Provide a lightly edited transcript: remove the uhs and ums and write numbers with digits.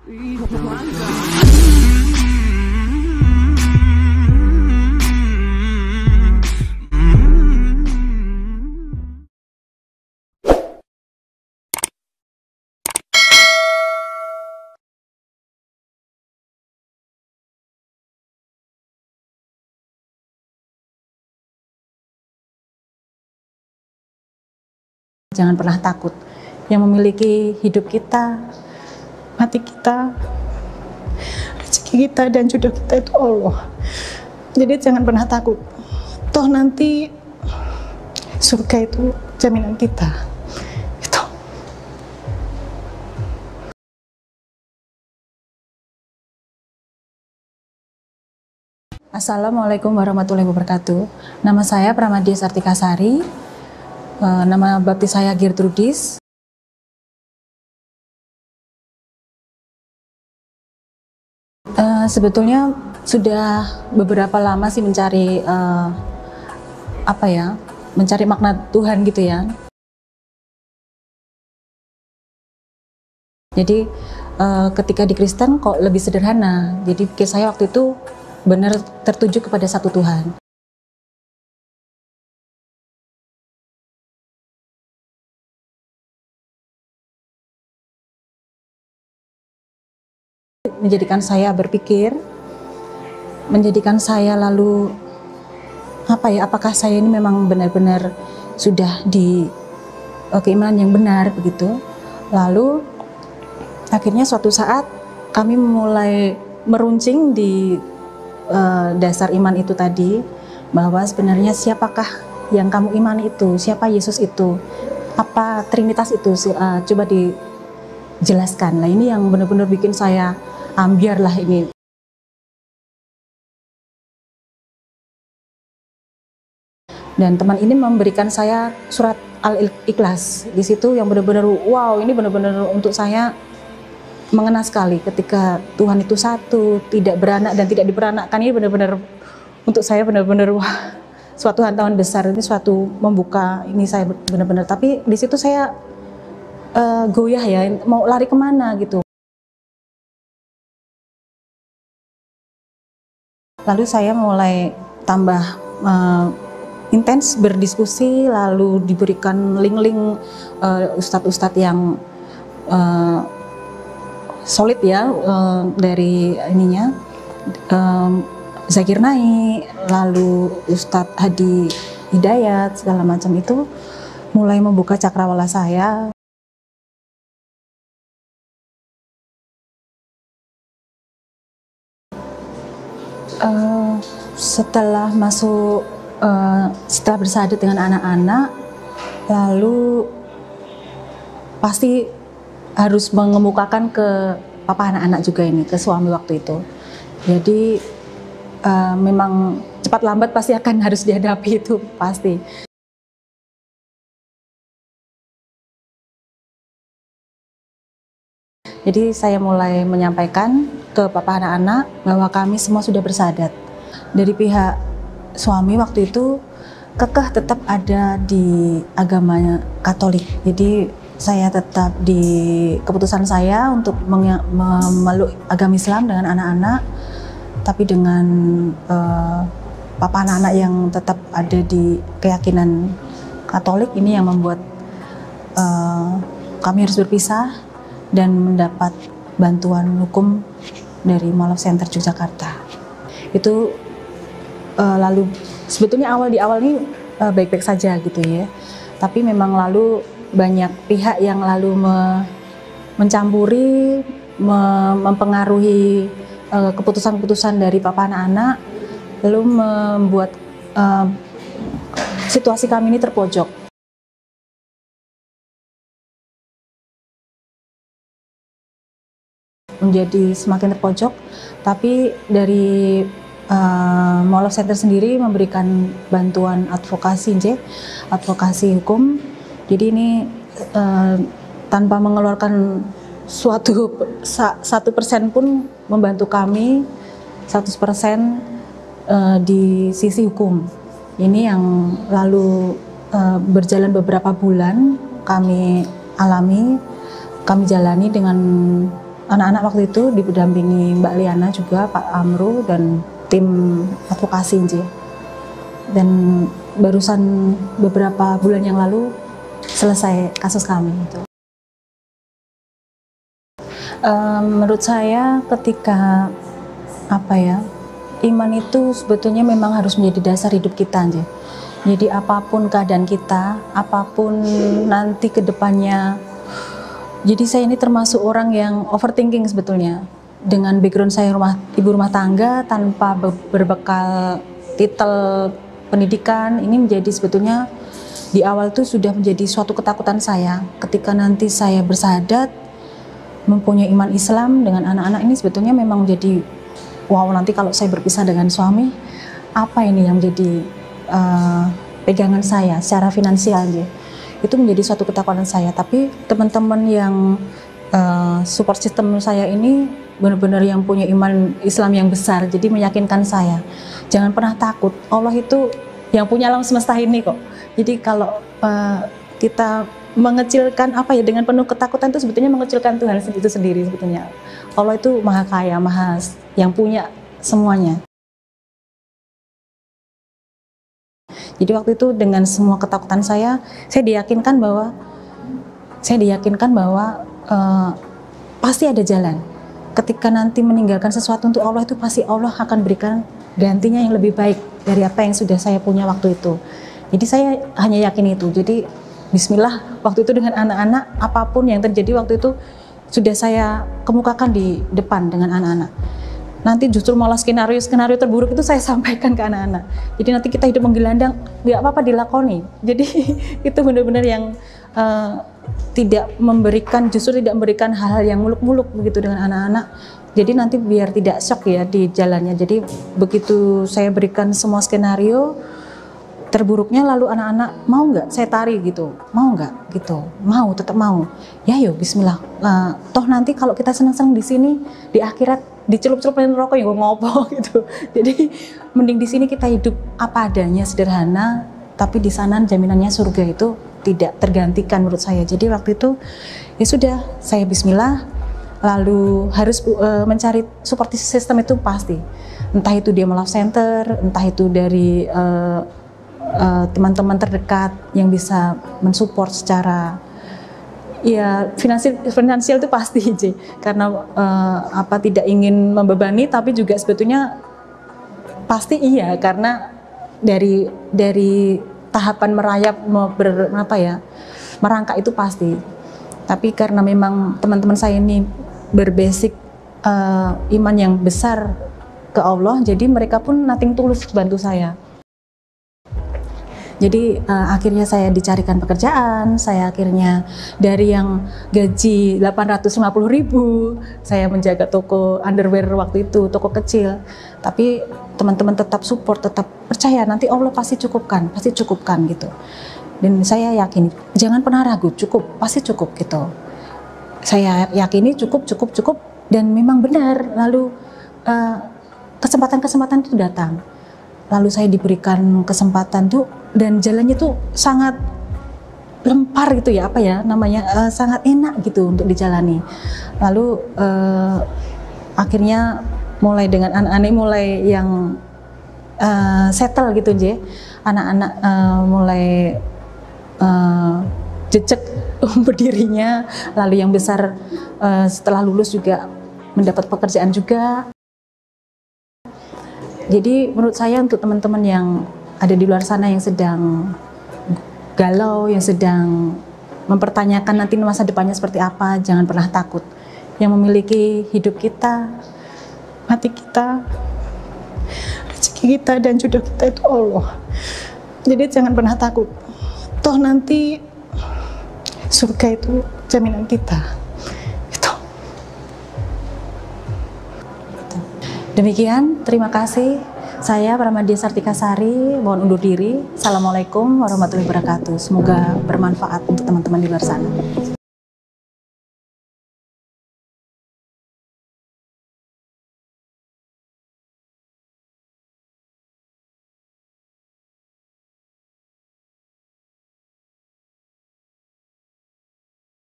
Jangan pernah takut. Yang memiliki hidup kita, mati kita, rezeki kita, dan jodoh kita itu Allah. Jadi jangan pernah takut. Toh nanti surga itu jaminan kita. Itu. Assalamualaikum warahmatullahi wabarakatuh. Nama saya Pramadya Sartikasari. Nama baptis saya Gertrudis. Sebetulnya sudah beberapa lama sih mencari mencari makna Tuhan gitu ya. Jadi ketika di Kristen kok lebih sederhana. Jadi pikir saya waktu itu benar tertuju kepada satu Tuhan. Menjadikan saya berpikir, menjadikan saya lalu apakah saya ini memang benar-benar sudah di keimanan yang benar begitu. Lalu akhirnya suatu saat kami mulai meruncing di dasar iman itu tadi, bahwa sebenarnya siapakah yang kamu imani itu, siapa Yesus itu, apa Trinitas itu, coba dijelaskan. Nah ini yang benar-benar bikin saya ambiar lah ini. Dan teman ini memberikan saya surat Al-Ikhlas. Di situ yang benar-benar wow, ini benar-benar untuk saya mengena sekali ketika Tuhan itu satu, tidak beranak dan tidak diperanakkan. Ini benar-benar untuk saya benar-benar wah, suatu hantaman besar, ini suatu membuka ini saya benar-benar. Tapi di situ saya goyah ya, mau lari kemana gitu. Lalu saya mulai tambah intens berdiskusi, lalu diberikan link-link ustadz-ustadz yang solid ya, dari ininya Zakir Naik, lalu Ustadz Hadi Hidayat, segala macam itu mulai membuka cakrawala saya. Setelah masuk, setelah bersahadat dengan anak-anak, lalu pasti harus mengemukakan ke papa anak-anak juga ini, ke suami waktu itu. Jadi memang cepat lambat pasti akan harus dihadapi itu pasti. Jadi saya mulai menyampaikan ke papa anak-anak bahwa kami semua sudah bersahadat. Dari pihak suami waktu itu kekeh tetap ada di agama Katolik. Jadi saya tetap di keputusan saya untuk memeluk agama Islam dengan anak-anak, tapi dengan papa anak-anak yang tetap ada di keyakinan Katolik. Ini yang membuat kami harus berpisah dan mendapat bantuan hukum dari Mall of Center Yogyakarta. Itu lalu sebetulnya di awal ini baik-baik saja gitu ya, tapi memang lalu banyak pihak yang lalu mencampuri, mempengaruhi keputusan-keputusan dari papa anak-anak, lalu membuat situasi kami ini terpojok. Menjadi semakin terpojok, tapi dari Mall of Center sendiri memberikan bantuan advokasi hukum. Jadi ini tanpa mengeluarkan 1% pun membantu kami 100% di sisi hukum. Ini yang lalu berjalan beberapa bulan kami jalani dengan anak-anak waktu itu didampingi Mbak Liana juga, Pak Amru, dan tim advokasi Nji. Dan barusan beberapa bulan yang lalu selesai kasus kami itu. Menurut saya ketika iman itu sebetulnya memang harus menjadi dasar hidup kita Nji. Jadi apapun keadaan kita, apapun nanti ke depannya. Jadi saya ini termasuk orang yang overthinking sebetulnya. Dengan background saya ibu rumah tangga tanpa berbekal titel pendidikan, ini menjadi sebetulnya di awal tuh sudah menjadi suatu ketakutan saya. Ketika nanti saya bersahadat, mempunyai iman Islam dengan anak-anak, ini sebetulnya memang menjadi wow, nanti kalau saya berpisah dengan suami, apa ini yang menjadi pegangan saya secara finansial aja. Itu menjadi suatu ketakutan saya. Tapi teman-teman yang support system saya ini benar-benar yang punya iman Islam yang besar, jadi meyakinkan saya jangan pernah takut, Allah itu yang punya alam semesta ini kok. Jadi kalau kita mengecilkan dengan penuh ketakutan itu sebetulnya mengecilkan Tuhan itu sendiri sebetulnya. Allah itu maha kaya, maha yang punya semuanya. Jadi waktu itu dengan semua ketakutan saya diyakinkan bahwa pasti ada jalan. Ketika nanti meninggalkan sesuatu untuk Allah, itu pasti Allah akan berikan gantinya yang lebih baik dari apa yang sudah saya punya waktu itu. Jadi saya hanya yakin itu. Jadi bismillah, waktu itu dengan anak-anak, apapun yang terjadi waktu itu sudah saya kemukakan di depan dengan anak-anak. Nanti justru malah skenario terburuk itu saya sampaikan ke anak-anak. Jadi nanti kita hidup menggelandang, nggak apa-apa dilakoni. Jadi itu benar-benar yang tidak memberikan hal-hal yang muluk-muluk begitu dengan anak-anak. Jadi nanti biar tidak shock ya di jalannya. Jadi begitu saya berikan semua skenario terburuknya, lalu anak-anak mau nggak saya tarik gitu, mau nggak gitu, mau, tetap mau. Ya yuk Bismillah. Toh nanti kalau kita senang-senang di sini, di akhirat dicelup-celupin rokok ya ngopo gitu. Jadi mending di sini kita hidup apa adanya, sederhana, tapi di sana jaminannya surga itu tidak tergantikan menurut saya. Jadi waktu itu ya sudah, saya Bismillah, lalu harus mencari support system itu pasti. Entah itu dia love center, entah itu dari teman-teman terdekat yang bisa mensupport secara ya finansial itu pasti J. Karena tidak ingin membebani, tapi juga sebetulnya pasti iya, karena dari tahapan merayap merangkak itu pasti. Tapi karena memang teman-teman saya ini berbasic iman yang besar ke Allah, jadi mereka pun nothing tulus bantu saya. Jadi akhirnya saya dicarikan pekerjaan, saya akhirnya dari yang gaji 850.000, saya menjaga toko underwear waktu itu, toko kecil. Tapi teman-teman tetap support, tetap percaya nanti Allah pasti cukupkan gitu. Dan saya yakini, jangan pernah ragu, pasti cukup gitu. Saya yakini cukup, dan memang benar. Lalu kesempatan itu datang. Lalu saya diberikan kesempatan tuh, dan jalannya tuh sangat lempar gitu ya, sangat enak gitu untuk dijalani. Lalu akhirnya mulai dengan anak-anak mulai yang settle gitu J. Anak-anak mulai jejak berdirinya, lalu yang besar setelah lulus juga mendapat pekerjaan juga. Jadi menurut saya untuk teman-teman yang ada di luar sana yang sedang galau, yang sedang mempertanyakan nanti masa depannya seperti apa, jangan pernah takut. Yang memiliki hidup kita, mati kita, rezeki kita, dan jodoh kita itu Allah. Jadi jangan pernah takut. Toh nanti surga itu jaminan kita. Demikian, terima kasih. Saya Pramadya Sartikasari, mohon undur diri. Assalamualaikum warahmatullahi wabarakatuh. Semoga bermanfaat untuk teman-teman di luar sana.